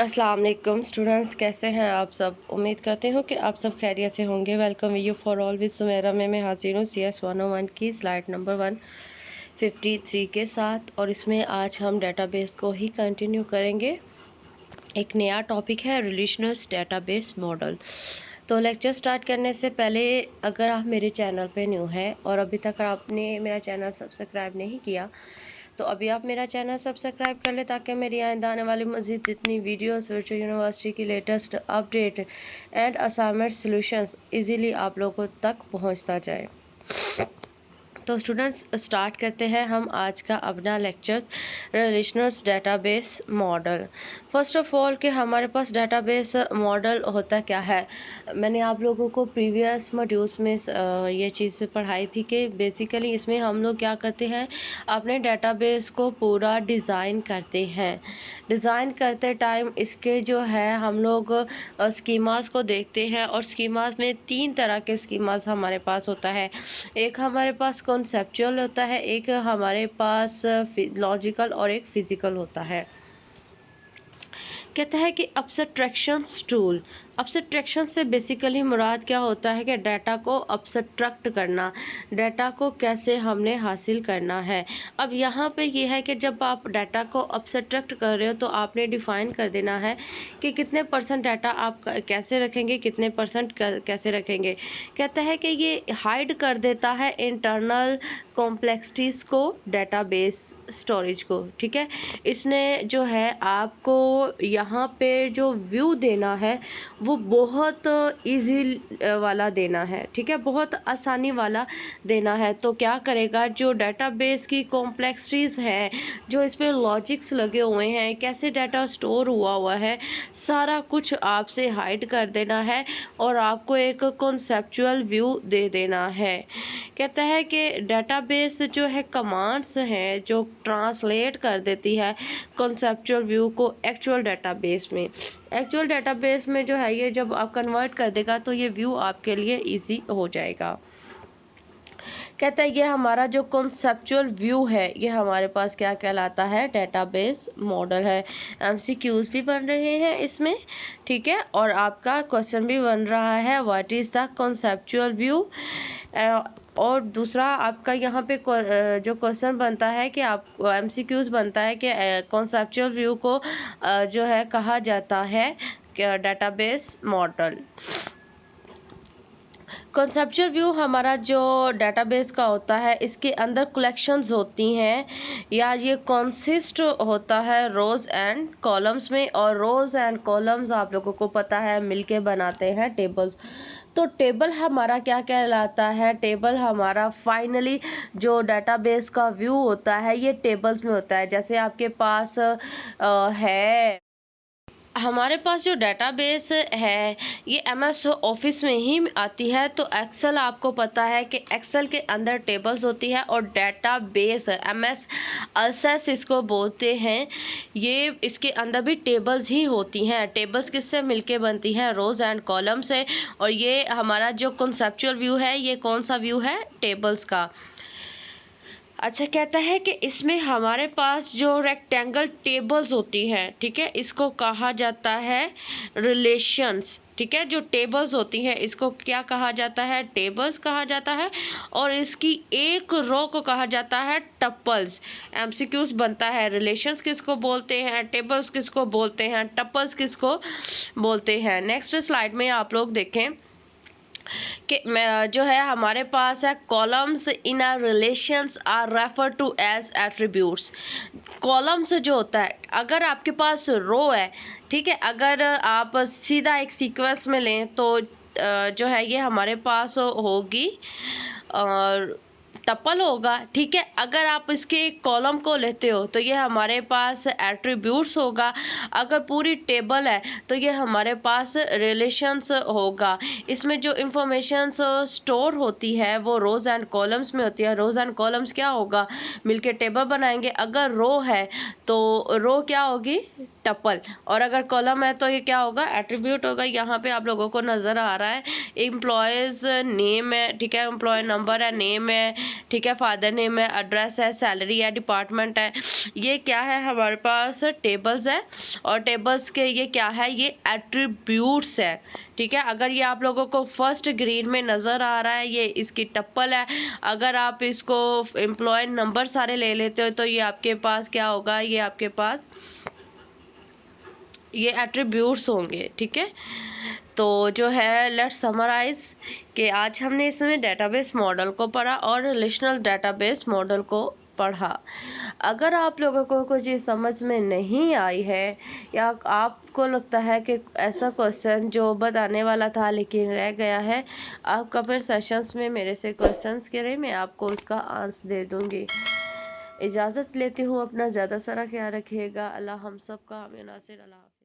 अस्सलाम वालेकुम स्टूडेंट्स, कैसे हैं आप सब। उम्मीद करते हूँ कि आप सब खैरियत से होंगे। Welcome you for all with Sumera में मैं हाजिर हूँ CS 101 की स्लाइड नंबर 153 के साथ। और इसमें आज हम डेटाबेस को ही कंटिन्यू करेंगे। एक नया टॉपिक है रिलेशनल डेटाबेस मॉडल। तो लेक्चर स्टार्ट करने से पहले अगर आप मेरे चैनल पे न्यू हैं और अभी तक आपने मेरा चैनल सब्सक्राइब नहीं किया तो अभी आप मेरा चैनल सब्सक्राइब कर ले ताकि मेरी आइंदा आने वाली मज़ीद जितनी वीडियोस वर्चुअल यूनिवर्सिटी की latest update and assignment solutions easily आप लोगों तक पहुंचता जाए। तो स्टूडेंट्स स्टार्ट करते हैं हम आज का अपना lecture relational database model. First of all कि हमारे पास डेटाबेस मॉडल होता क्या है। मैंने आप लोगों को प्रीवियस मॉड्यूल्स में ये चीज़ पढ़ाई थी कि बेसिकली इसमें हम लोग क्या करते हैं, अपने डेटाबेस को पूरा डिज़ाइन करते हैं। डिज़ाइन करते टाइम इसके जो है हम लोग स्कीमास को देखते हैं और स्कीमास में 3 तरह के स्कीमास हमारे पास होता है। एक हमारे पास कॉन्सेप्चुअल होता है, एक हमारे पास लॉजिकल और एक फिजिकल होता है। कहता है कि अब्स्ट्रैक्शंस टूल। अब्स्ट्रैक्शन से बेसिकली मुराद क्या होता है कि डाटा को अब्स्ट्रैक्ट करना, डाटा को कैसे हमने हासिल करना है। अब यहाँ पे ये है कि जब आप डाटा को अब्स्ट्रैक्ट कर रहे हो तो आपने डिफाइन कर देना है कि कितने % डाटा आप कैसे रखेंगे, कितने % कैसे रखेंगे। कहता है कि ये हाइड कर देता है इंटरनल कॉम्प्लेक्सिटीज़ को, डाटाबेस स्टोरेज को। ठीक है, इसने जो है आपको यहाँ पे जो व्यू देना है वो बहुत इजी वाला देना है। ठीक है, बहुत आसानी वाला देना है। तो क्या करेगा, जो डाटाबेस की कॉम्प्लेक्सिटीज़ है, जो इस पे लॉजिक्स लगे हुए हैं, कैसे डाटा स्टोर हुआ है, सारा कुछ आपसे हाइड कर देना है और आपको एक कॉन्सेप्चुअल व्यू दे देना है। कहता है कि डेटाबेस जो है कमांड्स हैं जो ट्रांसलेट कर देती है कॉन्सेप्चुअल व्यू को एक्चुअल डेटाबेस में। एक्चुअल डेटाबेस में जो है ये जब आप कन्वर्ट कर देगा तो ये व्यू आपके लिए इजी हो जाएगा। कहता है ये हमारा जो कॉन्सेप्चुअल व्यू है ये हमारे पास क्या कहलाता है, डेटाबेस मॉडल है। MCQs भी बन रहे हैं इसमें। ठीक है, और आपका क्वेश्चन भी बन रहा है, what is the conceptual view. और दूसरा आपका यहाँ पे जो क्वेश्चन बनता है कि आप MCQs बनता है कि कॉन्सेप्चुअल व्यू को जो है कहा जाता है डेटाबेस मॉडल। कॉन्सेप्चुअल व्यू हमारा जो डेटाबेस का होता है इसके अंदर कलेक्शंस होती हैं या ये कंसिस्ट होता है रोज एंड कॉलम्स में। और रोज एंड कॉलम्स आप लोगों को पता है मिलके बनाते हैं टेबल्स। तो टेबल हमारा क्या कहलाता है, टेबल हमारा फाइनली जो डेटाबेस का व्यू होता है ये टेबल्स में होता है। जैसे आपके पास है, हमारे पास जो डेटाबेस है ये MS ऑफिस में ही आती है। तो एक्सेल आपको पता है कि एक्सेल के अंदर टेबल्स होती है और डेटाबेस MS एक्सेस इसको बोलते हैं, ये इसके अंदर भी टेबल्स ही होती हैं। टेबल्स किससे मिलके बनती हैं, रोज एंड कॉलम से। और ये हमारा जो कॉन्सेप्चुअल व्यू है ये कौन सा व्यू है, टेबल्स का। अच्छा, कहता है कि इसमें हमारे पास जो रेक्टेंगल टेबल्स होती हैं, ठीक है, इसको कहा जाता है रिलेशंस। ठीक है, जो टेबल्स होती हैं इसको क्या कहा जाता है, टेबल्स कहा जाता है। और इसकी एक रो को कहा जाता है टपल्स। MCQs बनता है, रिलेशंस किसको बोलते हैं, टेबल्स किसको बोलते हैं, टपल्स किसको बोलते हैं। नेक्स्ट स्लाइड में आप लोग देखें कि जो है हमारे पास है columns in are relations are refer to as attributes. Columns जो होता है, अगर आपके पास रो है, ठीक है, अगर आप सीधा एक सीक्वेंस में लें तो जो है ये हमारे पास होगी और टपल होगा। ठीक है, अगर आप इसके कॉलम को लेते हो तो ये हमारे पास एट्रीब्यूट्स होगा। अगर पूरी टेबल है तो ये हमारे पास रिलेशंस होगा। इसमें जो इंफॉर्मेशन स्टोर होती है वो रोज एंड कॉलम्स में होती है। रोज एंड कॉलम्स क्या होगा, मिलके टेबल बनाएंगे। अगर रो है तो रो क्या होगी, टपल, और अगर कॉलम है तो ये क्या होगा, एट्रीब्यूट होगा। यहाँ पे आप लोगों को नजर आ रहा है एम्प्लॉयज नेम है, ठीक है, एम्प्लॉय नंबर है, नेम है, ठीक है, फादर नेम है, एड्रेस है, सैलरी है, डिपार्टमेंट है। ये क्या है, हमारे पास टेबल्स है, और टेबल्स के ये क्या है, ये एट्रीब्यूट्स है, ठीक है। अगर ये आप लोगों को फर्स्ट ग्रीन में नजर आ रहा है, ये इसकी टप्पल है। अगर आप इसको एम्प्लॉय नंबर सारे ले लेते हो तो ये आपके पास क्या होगा, ये आपके पास ये एट्रीब्यूट्स होंगे, ठीक है। तो जो है लेट्स समराइज कि आज हमने इसमें डेटाबेस मॉडल को पढ़ा और रिलेशनल डेटाबेस मॉडल को पढ़ा। अगर आप लोगों को कोई चीज़ समझ में नहीं आई है, या आपको लगता है कि ऐसा क्वेश्चन जो बताने वाला था लेकिन रह गया है, आप कमेंट सेशंस में मेरे से क्वेश्चंस करें, मैं आपको उसका आंसर दे दूंगी। इजाज़त लेती हूँ, अपना ज़्यादा सारा ख्याल रखिएगा। अल्लाह हम सब का, हमें नासिर। अल्लाह।